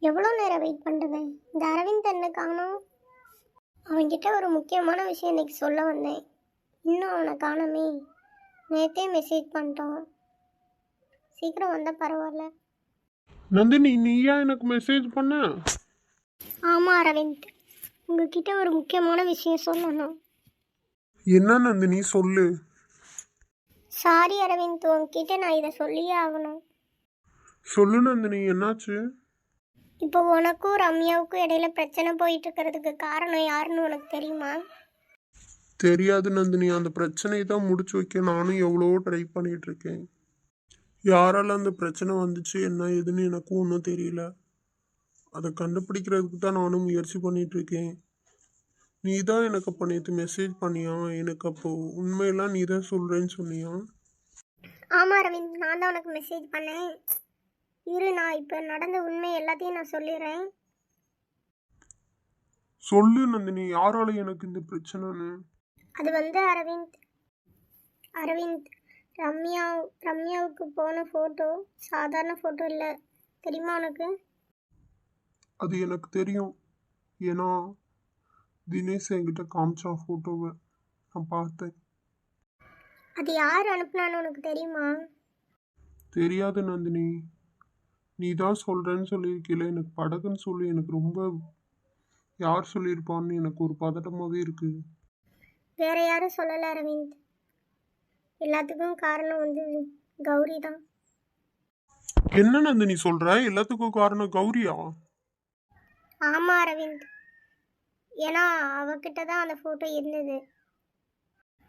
எவ்வளோ நேரம் வெயிட் பண்ணுறது? இந்த அரவிந்த் என்ன காணோம். அவன்கிட்ட ஒரு முக்கியமான விஷயம் இன்னைக்கு சொல்ல வந்தேன். இன்னும் அவனை காணோமே. நேற்றே மெசேஜ் பண்ணிட்டான். சீக்கிரம் வந்தால் பரவாயில்ல. நந்தினி, நீயா எனக்கு மெசேஜ் பண்ண? ஆமாம் அரவிந்த், உங்ககிட்ட ஒரு முக்கியமான விஷயம் சொல்லணும். என்ன நந்தினி, சொல்லு. சாரி அரவிந்த், உங்ககிட்ட நான் இதை சொல்லியே ஆகணும். சொல்லு நந்தினி, என்னாச்சு? இப்போ உனக்கும் ரம்யாவுக்கும் இடையில பிரச்சனை போயிட்டு இருக்கிறதுக்கு காரணம் யாருன்னு உனக்கு தெரியுமா? தெரியாது நந்தினி. அந்த பிரச்சனையை தான் முடிச்சு வைக்க நானும் எவ்வளவோ ட்ரை பண்ணிட்டு இருக்கேன். யாரால அந்த பிரச்சனை வந்துச்சு, என்ன ஏதுன்னு எனக்கும் ஒன்றும் தெரியல. அதை கண்டுபிடிக்கிறதுக்கு தான் நானும் முயற்சி பண்ணிட்டு இருக்கேன். நீ தான் எனக்கு அப்போ நேற்று மெசேஜ் பண்ணியா? எனக்கு அப்போ உண்மையெல்லாம் நீ தான் சொல்கிறேன்னு சொன்னியா? ஆமாம் அரவிந்த், நான் தான் உனக்கு மெசேஜ் பண்ணேன். இரு, நான் இப்போ நடந்த உண்மை எல்லாத்தையும் நான் சொல்லிடுறேன். சொல்லு நந்தினி, யாரால எனக்கு இந்த பிரச்சனைன்னு? அது வந்து அரவிந்த் ரம்யாவுக்கு போன ஃபோட்டோ சாதாரண ஃபோட்டோ இல்லை, தெரியுமா உனக்கு? அது எனக்கு தெரியும். ஏன்னா தினேஷ் என்கிட்ட காமிச்சா ஃபோட்டோவை நான் பார்த்தேன். அது யார் அனுப்புனான்னு உனக்கு தெரியுமா? தெரியாது நந்தினி. நீ தான் சொல்கிறேன்னு சொல்லியிருக்கல, எனக்கு படகுன்னு சொல்லி எனக்கு ரொம்ப யார் சொல்லியிருப்பான்னு எனக்கு ஒரு பதட்டமாகவே இருக்குது. வேற யாரும் சொல்லலை அரவிந்த். எல்லாத்துக்கும் காரணம் வந்து கௌரி தான். என்ன நந்தினி சொல்கிற? எல்லாத்துக்கும் காரணம் கௌரியா? ஆமாம் அரவிந்த், ஏன்னா அவகிட்ட தான் அந்த ஃபோட்டோ இருந்தது.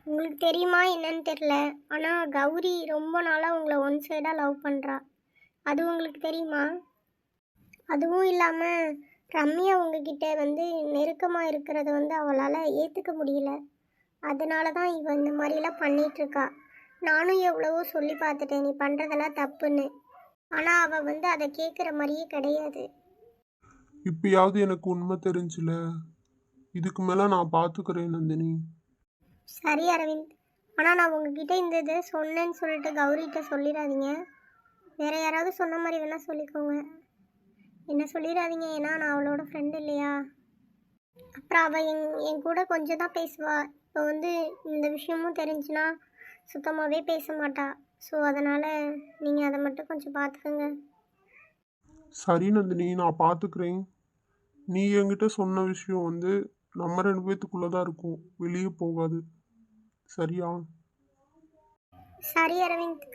உங்களுக்கு தெரியுமா என்னன்னு தெரில, ஆனால் கௌரி ரொம்ப நாளாக உங்களை ஒன் சைடாக லவ் பண்ணுறா. அது உங்களுக்கு தெரியுமா? அதுவும் இல்லாமல் ரம்யா உங்ககிட்ட வந்து நெருக்கமாக இருக்கிறத வந்து அவளால் ஏற்றுக்க முடியல. அதனால தான் இவன் இந்த மாதிரிலாம் பண்ணிகிட்ருக்கா. நானும் எவ்வளவோ சொல்லி பார்த்துட்டேன் நீ பண்ணுறதெல்லாம் தப்புன்னு. ஆனால் அவள் வந்து அதை கேட்குற மாதிரியே கிடையாது. இப்பயாவது எனக்கு உண்மை தெரிஞ்சில. இதுக்கு மேலே நான் பார்த்துக்கிறேன் நந்தினி. சரி அரவிந்த், ஆனால் நான் உங்ககிட்ட இந்த இதை சொன்னேன்னு சொல்லிட்டு கௌரிகிட்ட சொல்லிடாதீங்க. வேற யாராவது சொன்ன மாதிரி வேணால் சொல்லிக்கோங்க, என்ன சொல்லிடாதீங்க. ஏன்னா நான் அவளோட ஃப்ரெண்டு இல்லையா. அப்புறம் அவள் என் கூட கொஞ்சம் தான் பேசுவா. இப்போ வந்து இந்த விஷயமும் தெரிஞ்சுன்னா சுத்தமாகவே பேச மாட்டா. ஸோ அதனால் நீங்கள் அதை மட்டும் கொஞ்சம் பார்த்துக்கோங்க. சரி நந்தினி, நான் பார்த்துக்கிறேன். நீ என்கிட்ட சொன்ன விஷயம் வந்து நம்ம 2 பேத்துக்குள்ளே தான் இருக்கும், வெளியே போகாது. சரியா? சரி அரவிந்த்,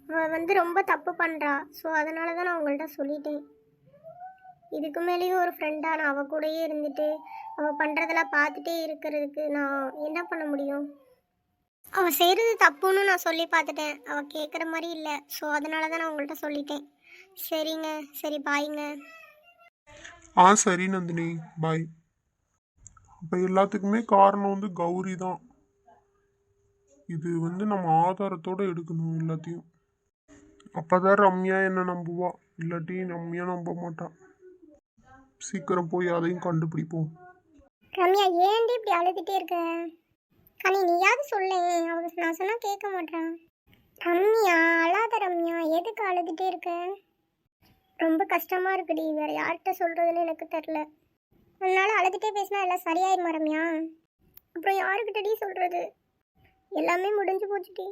அவள் வந்து ரொம்ப தப்பு பண்ணுறா. ஸோ அதனால தான் நான் உங்கள்கிட்ட சொல்லிட்டேன். இதுக்கு மேலேயும் ஒரு ஃப்ரெண்டாக நான் அவள் கூடயே இருந்துட்டு அவள் பண்ணுறதெல்லாம் பார்த்துட்டே இருக்கிறதுக்கு நான் என்ன பண்ண முடியும்? அவள் செய்கிறது தப்புன்னு நான் சொல்லி பார்த்துட்டேன். அவள் கேட்குற மாதிரி இல்லை. ஸோ அதனால தான் நான் உங்கள்கிட்ட சொல்லிட்டேன். சரிங்க, சரி பாய்ங்க. சரி நந்தினி, பாய். அப்போ எல்லாத்துக்குமே காரணம் வந்து கௌரி தான். இது வந்து நம்ம ஆதாரத்தோடு எடுக்கணும் எல்லாத்தையும். அப்போதான் ரம்யா என்ன நம்புவா, இல்லாட்டி ரம்யா நம்ப மாட்டா. சீக்கிரம் போய் அதையும் கண்டுபிடிப்போம். ரம்யா, ஏன்டி இப்படி அழுதுகிட்டே இருக்க? கனி, நீயாவது சொல்ல. அவளுக்கு நான் சொன்னால் கேட்க மாட்டான். ரம்யா அழாத ரம்யா, எதுக்கு அழுதுகிட்டே இருக்க? ரொம்ப கஷ்டமாக இருக்குடி, வேறு யார்கிட்ட சொல்கிறதுன்னு எனக்கு தெரில. அதனால அழுதுகிட்டே பேசினா எல்லாம் சரியாயிருமா ரம்யா? அப்புறம் யாருக்கிட்டடி சொல்கிறது? எல்லாமே முடிஞ்சு போச்சுடி.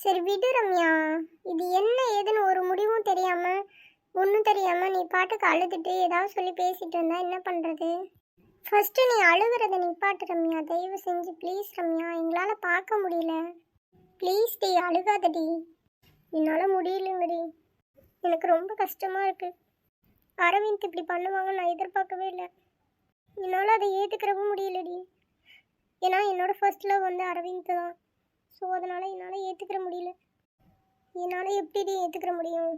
சரி விடு ரம்யா, இது என்ன ஏதுன்னு ஒரு முடிவும் தெரியாமல் ஒன்றும் தெரியாமல் நீ பாட்டுக்கு அழுதுட்டு ஏதாவது சொல்லி பேசிட்டு இருந்தா என்ன பண்ணுறது? ஃபஸ்ட்டு நீ அழுகிறத நிப்பாட்டு ரம்யா, தயவு செஞ்சு ப்ளீஸ் ரம்யா, எங்களால் பார்க்க முடியல. ப்ளீஸ் டி, அழுகாதடி. என்னால் முடியலங்கடி, எனக்கு ரொம்ப கஷ்டமாக இருக்குது. அரவிந்த் இப்படி பண்ணுவாங்க நான் எதிர்பார்க்கவே இல்லை. என்னால் அதை ஏற்றுக்கிறவும் முடியலடி. ஏன்னா என்னோடய ஃபர்ஸ்ட் லவ் வந்து அரவிந்த் தான். ஸோ அதனால் என்னால் ஏற்றுக்கிற முடியல. என்னால் எப்படி ஏற்றுக்கிற முடியும்?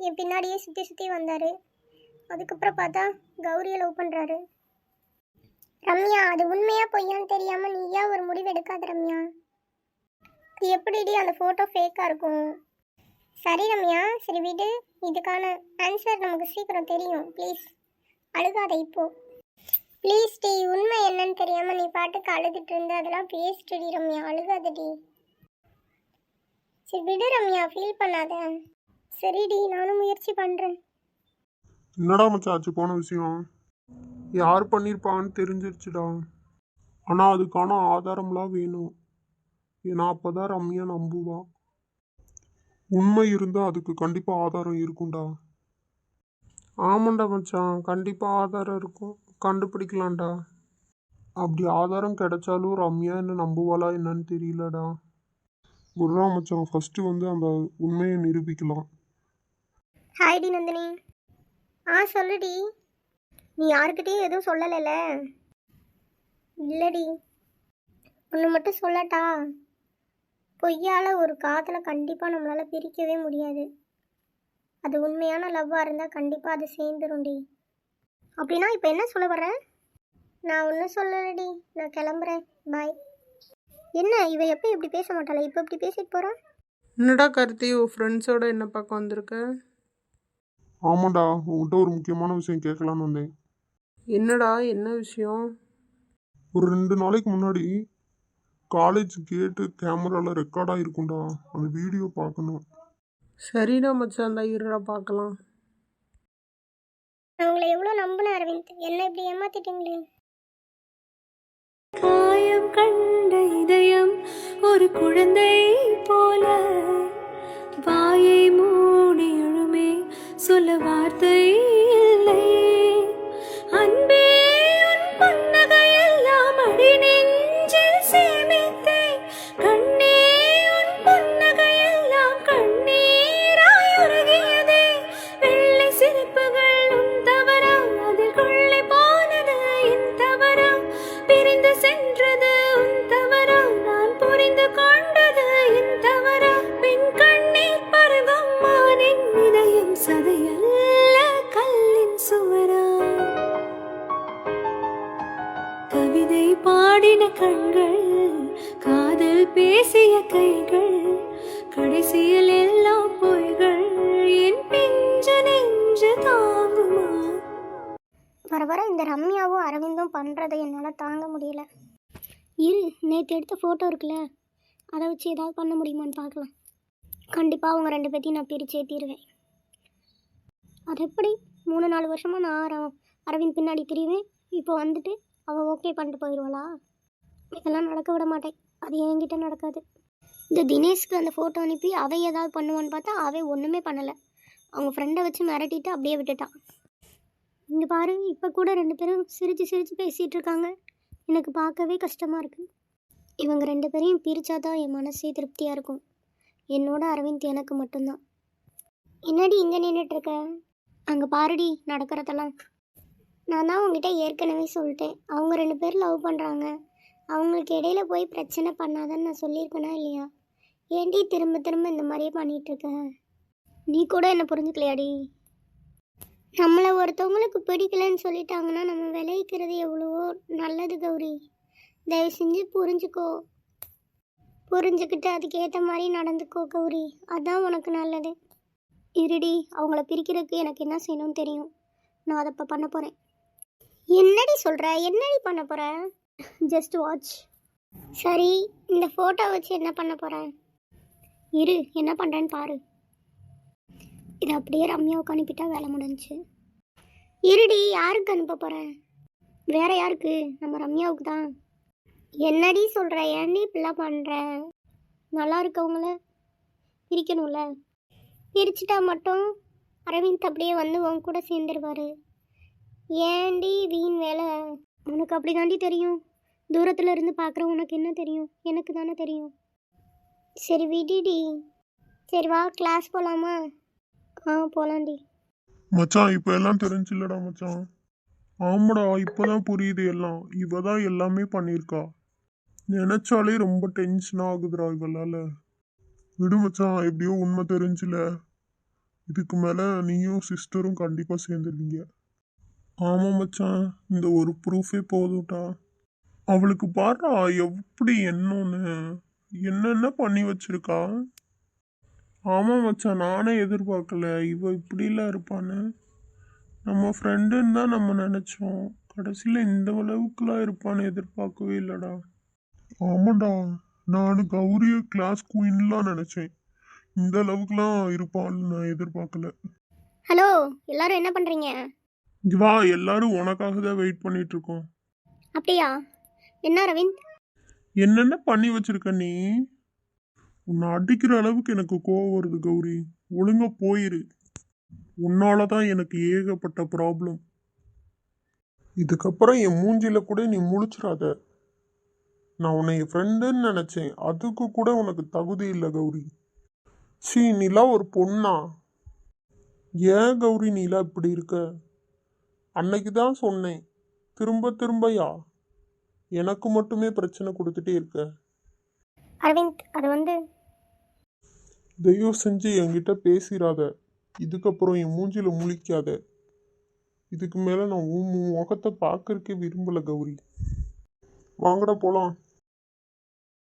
என் பின்னாடியே சுற்றி சுற்றி வந்தார். அதுக்கப்புறம் பார்த்தா கௌரியை லவ் பண்ணுறாரு. ரம்யா, அது உண்மையாக பொய்யான்னு தெரியாமல் நீயா ஒரு முடிவு எடுக்காத ரம்யா. அது எப்படிடி அந்த ஃபோட்டோ ஃபேக்காக இருக்கும்? சரி ரம்யா, சரி விடு. இதுக்கான ஆன்சர் நமக்கு சீக்கிரம் தெரியும். ப்ளீஸ் அழுகாத இப்போ. ப்ளீஸ் டி, உண்மை என்னன்னு தெரியாமல் நீ பாட்டுக்கு அழுதுட்டு இருந்து அதெல்லாம் பேசிட்டுடி ரம்யா, அழுகாதடி. சரி விடு ரம்யா, ஃபீல் பண்ணாத. சரிடி, நானும் முயற்சி பண்ணுறேன். என்னடா மச்சான் ஆச்சு போன விஷயம்? யார் பண்ணியிருப்பான்னு தெரிஞ்சிருச்சுடா. ஆனால் அதுக்கான ஆதாரம்லாம் வேணும். ஏன்னா அப்பதான் ரம்யா நம்புவா. உண்மை இருந்தால் அதுக்கு கண்டிப்பாக ஆதாரம் இருக்கும்டா. ஆமாண்டா மச்சான், கண்டிப்பாக ஆதாரம் இருக்கும். கண்டுபிடிக்கலாம்டா. அப்படி ஆதாரம் கிடைச்சாலும் ரம்யா என்ன நம்புவாளா என்னன்னு தெரியலடா. குருரா மச்சான், ஃபஸ்ட்டு அந்த உண்மையை நிரூபிக்கலாம். ஹாய்டி நந்தினி. சொல்லுடி. நீ யாருக்கிட்டேயும் எதுவும் சொல்லலைல? இல்லடி. ஒன்று மட்டும் சொல்லட்டா? பொய்யால் ஒரு காதலை கண்டிப்பாக நம்மளால் பிரிக்கவே முடியாது. அது உண்மையான லவ்வாக இருந்தால் கண்டிப்பாக அது சேர்ந்துரும்டி. அப்படின்னா இப்போ என்ன சொல்ல வர? நான் ஒன்றும் சொல்லலடி, நான் கிளம்புறேன். பாய். என்ன இவ எப்போ இப்படி பேச மாட்டாளா? இப்போ இப்படி பேசிட்டு போகிறான். என்னடா கார்த்தி, உன் ஃப்ரெண்ட்ஸோட என்ன பார்க்க வந்திருக்க? ஆமாண்டா, உங்கள்கிட்ட ஒரு முக்கியமான விஷயம் கேட்கலான்னு வந்தேன். என்னடா, என்ன விஷயம்? ஒரு 2 நாளைக்கு முன்னாடி காலேஜ் கேட்டு கேமராவில் ரெக்கார்டாக இருக்கும்டா. அந்த வீடியோ பார்க்கணும். சரிடா மச்சான், அந்த இருடா பார்க்கலாம். நான் உங்களை எவ்வளோ நம்பினேன் அரவிந்த், என்ன இப்படி ஏமாத்திட்டீங்களே. காயம் கண்ட இதயம் ஒரு குழந்தை போல வாயை மூடி எழுமே சொல்ல வார்த்தை இல்லை. அன்பே உன் புன்னகையெல்லாம் அடி நெஞ்சில் சேமித்தேன். கண்ணே உன் புன்னகையெல்லாம் கண்ணீராய் உருகியதே. வெள்ளை சிரிப்புகள் உன் தவறா? அதில் கொள்ளை போனது என் தவறா? பிரிந்து சென்றது உன் தவறா? நான் புரிந்து கொண்டது என் தவறா? பெண் கண்ணீர் பருகும் மானின் இதயம் சதையல்ல கல்லின் சுவரா? கவிதை பாடின கண்கள், காதல் பேசிய கைகள், கடைசியில் எல்லாம் பொய்கள். என் பிஞ்சு நெஞ்சு தாங்குமா? வர வர இந்த ரம்யாவும் அரவிந்தும் பண்ணுறதை என்னால் தாங்க முடியல. நேற்று எடுத்த ஃபோட்டோ இருக்குல்ல, அதை வச்சு ஏதாவது பண்ண முடியுமான்னு பார்க்கலாம். கண்டிப்பாக அவங்க 2 பேர்த்தையும் நான் பிரிச்சே தீருவேன். அது எப்படி 3-4 வருஷமாக நான் அரவிந்த் பின்னாடி திரிவேன், இப்போ வந்துட்டு அவள் ஓகே பண்ணிட்டு போயிடுவாளா? இதெல்லாம் நடக்க விட மாட்டேன். அது என்கிட்ட நடக்காது. இந்த தினேஷ்க்கு அந்த ஃபோட்டோ அனுப்பி அவை ஏதாவது பண்ணுவான்னு பார்த்தா அவை ஒன்றுமே பண்ணலை. அவங்க ஃப்ரெண்டை வச்சு மிரட்டிட்டு அப்படியே விட்டுட்டான். இங்கே பாரு, இப்போ கூட 2 பேரும் சிரித்து சிரித்து பேசிகிட்டு இருக்காங்க. எனக்கு பார்க்கவே கஷ்டமாக இருக்குது. இவங்க 2 பேரையும் பிரித்தா தான் என் மனசே திருப்தியாக இருக்கும். என்னோட அரவிந்த் எனக்கு மட்டும்தான். என்னடி இங்கே நின்றுட்டுருக்க? அங்கே பாருடி நடக்கிறதெல்லாம். நான் தான் உங்ககிட்ட ஏற்கனவே சொல்லிட்டேன், அவங்க 2 பேர் லவ் பண்ணுறாங்க. அவங்களுக்கு இடையில போய் பிரச்சனை பண்ணாதன்னு நான் சொல்லியிருக்கேனா இல்லையா? ஏன்டி திரும்ப திரும்ப இந்த மாதிரியே பண்ணிகிட்ருக்க? நீ கூட என்ன புரிஞ்சுக்கலையாடி? நம்மளை ஒருத்தவங்களுக்கு பிடிக்கலன்னு சொல்லிட்டாங்கன்னா நம்ம விளைவிக்கிறது எவ்வளவோ நல்லது கௌரி. தயவு செஞ்சு புரிஞ்சுக்கோ. புரிஞ்சுக்கிட்டு அதுக்கேற்ற மாதிரி நடந்துக்கோ கௌரி, அதான் உனக்கு நல்லது. இருடி, அவங்கள பிரிக்கிறதுக்கு எனக்கு என்ன செய்யணும்னு தெரியும். நான் அதை இப்போ பண்ண போகிறேன். என்னடி சொல்கிற? என்னடி பண்ண போகிற? Just watch. சரி, இந்த ஃபோட்டோ வச்சு என்ன பண்ண போகிறேன்? இரு, என்ன பண்ணுறேன்னு பாரு. இதை அப்படியே ரம்யாவுக்கு அனுப்பிட்டா வேலை முடிஞ்சுச்சு. இருடி, யாருக்கு அனுப்ப போகிறேன்? வேற யாருக்கு? நம்ம ரம்யாவுக்கு தான். என்னடி சொல்கிற? ஏன்டி இப்படிலாம் பண்ணுற? நல்லா இருக்கவங்கள பிரிக்கணும்ல. பிரிச்சுட்டா மட்டும் அரவிந்த் அப்படியே வந்து உன் கூட சேர்ந்துருவார். ஏன்டி வீண் வேலை? உனக்கு அப்படி தாண்டி தெரியும். தூரத்தில் இருந்து பார்க்குற உனக்கு என்ன தெரியும்? எனக்கு தானே தெரியும். சரி விடிடி. சரி வா, கிளாஸ் போகலாமா? போகலாண்டி. மச்சான், இப்போ எல்லாம் தெரிஞ்சில்லடா மச்சான். ஆமாடா, இப்போதான் புரியுது எல்லாம். இவ தான் எல்லாமே பண்ணியிருக்கா. நினைச்சாலே ரொம்ப டென்ஷன் ஆகுதுடா இவளால. விடு மச்சான், எப்படியோ உண்மை தெரிஞ்சில. இதுக்கு மேலே நீயும் சிஸ்டரும் கண்டிப்பாக சேர்ந்துருவீங்க. ஆமாம் மச்சான், இந்த ஒரு ப்ரூஃபே போதும்டா. அவளுக்கு பாரா எப்படி என்னென்ன பண்ணி வச்சிருக்கா. ஆமாம் மச்சான், நானே எதிர்பார்க்கல இவ இப்படிலாம் இருப்பான்னு. நம்ம ஃப்ரெண்டுன்னு தான் நம்ம நினச்சோம். கடைசியில் இந்த அளவுக்குலாம் இருப்பான்னு எதிர்பார்க்கவே இல்லைடா. ஆமாண்டா, நான் கௌரிய கிளாஸ் குயின்லாம் நினச்சேன். இந்த அளவுக்குலாம் இருப்பான்னு நான் எதிர்பார்க்கல. ஹலோ, எல்லாரும் என்ன பண்ணுறீங்க? இங்க வா, எல்லாரும் உனக்காக தான் வெயிட் பண்ணிட்டு இருக்கோம். அப்படியா? என்ன அரவிந்த்? என்னென்ன பண்ணி வச்சிருக்க நீ? உன்னை அடிக்கிற அளவுக்கு எனக்கு கோவம் வருது கௌரி. ஒழுங்கா போயிரு. உன்னால தான் எனக்கு ஏகப்பட்ட ப்ராப்ளம். இதுக்கப்புறம் என் மூஞ்சில கூட நீ முழிச்சிடாத. நான் உன்னை என் ஃப்ரெண்டுன்னு நினைச்சேன். அதுக்கு கூட உனக்கு தகுதி இல்லை கௌரி. சீ, நீலாம் ஒரு பொண்ணா? ஏன் கௌரி நீலாம் இப்படி இருக்க? அன்னைக்கு தான் சொன்னேன். திரும்ப திரும்பயா எனக்கு மட்டுமே பிரச்சனை கொடுத்துட்டே இருக்க? அரவிந்த், அது வந்து தயவு செஞ்சு என்கிட்ட பேசிடாத. இதுக்கப்புறம் என் மூஞ்சில முழிக்காத. இதுக்கு மேல நான் உன் முகத்தை பார்க்கறக்கே விரும்பல கௌரி. வாங்கடா போலாம்.